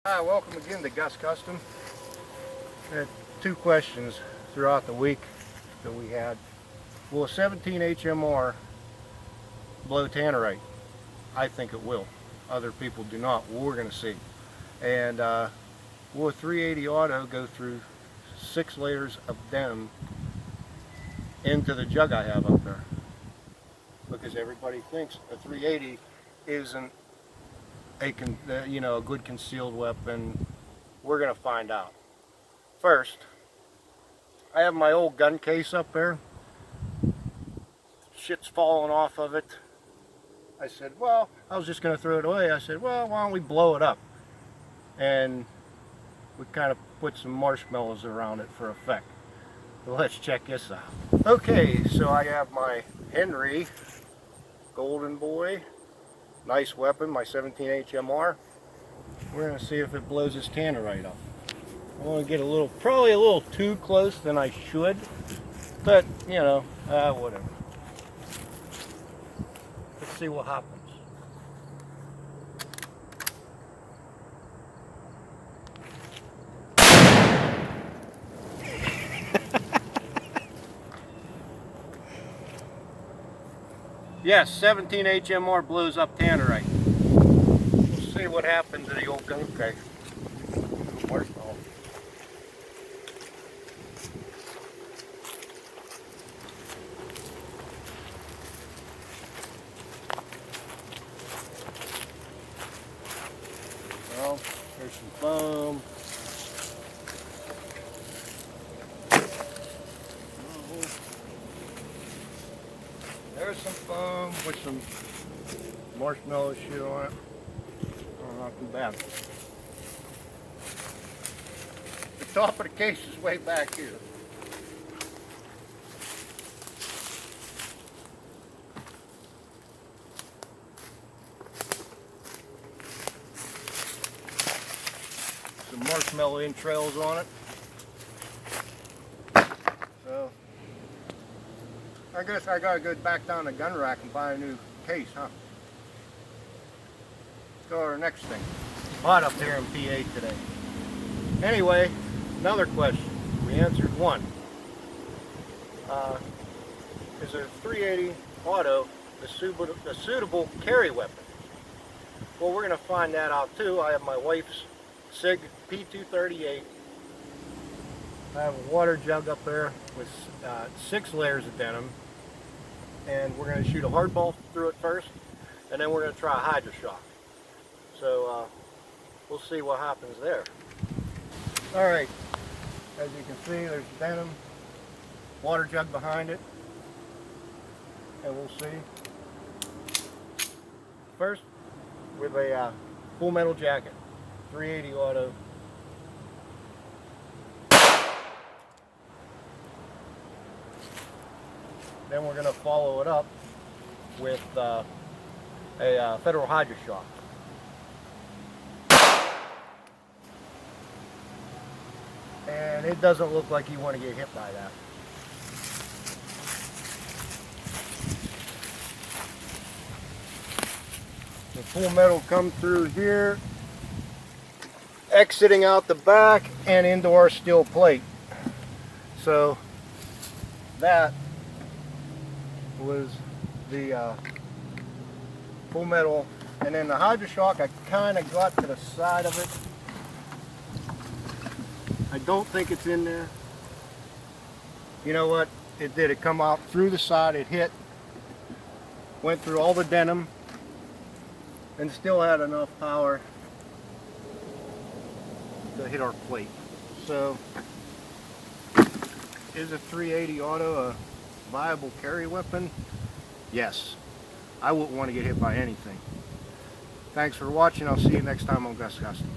Hi, welcome again to Gus Custom. I had two questions throughout the week that we had. Will a 17 HMR blow Tannerite? I think it will. Other people do not. Well, we're going to see. And will a 380 auto go through 6 layers of denim into the jug I have up there? Because everybody thinks a 380 isn't a good concealed weapon. We're going to find out. First, I have my old gun case up there. Shit's falling off of it. I said, well, I was just going to throw it away. I said, well, why don't we blow it up? And we kind of put some marshmallows around it for effect. So let's check this out. Okay, so I have my Henry Golden Boy. Nice weapon, my 17 HMR. We're going to see if it blows this Tannerite up. I want to get probably a little too close than I should, but whatever. Let's see what happens. Yes, 17 HMR blows up Tannerite. We'll see what happens to the old gun case. Marshmallow. Well, there's some foam. There's some foam with some marshmallow shit on it. Oh, not too bad. The top of the case is way back here. Some marshmallow entrails on it. So I guess I gotta go back down the gun rack and buy a new case, huh? Let's go to our next thing. Hot up there in PA today. Anyway, another question. We answered one. Is a 380 auto a suitable carry weapon? Well, we're going to find that out too. I have my wife's SIG P238. I have a water jug up there with 6 layers of denim, and we're going to shoot a hardball through it first, and then we're going to try a hydro shock. So we'll see what happens there. All right, as you can see, there's denim, water jug behind it, and we'll see. First, with a full metal jacket, 380 auto. Then we're going to follow it up with a Federal Hydro Shock. And it doesn't look like you want to get hit by that. The full metal comes through here, exiting out the back and into our steel plate. So that was the full metal, and then the hydro shock I kind of got to the side of it. I don't think it's in there. You know what? It did. It come out through the side. It hit, went through all the denim, and still had enough power to hit our plate. So, is a 380 auto a viable carry weapon? Yes. I wouldn't want to get hit by anything. Thanks for watching. I'll see you next time on Gus Custom.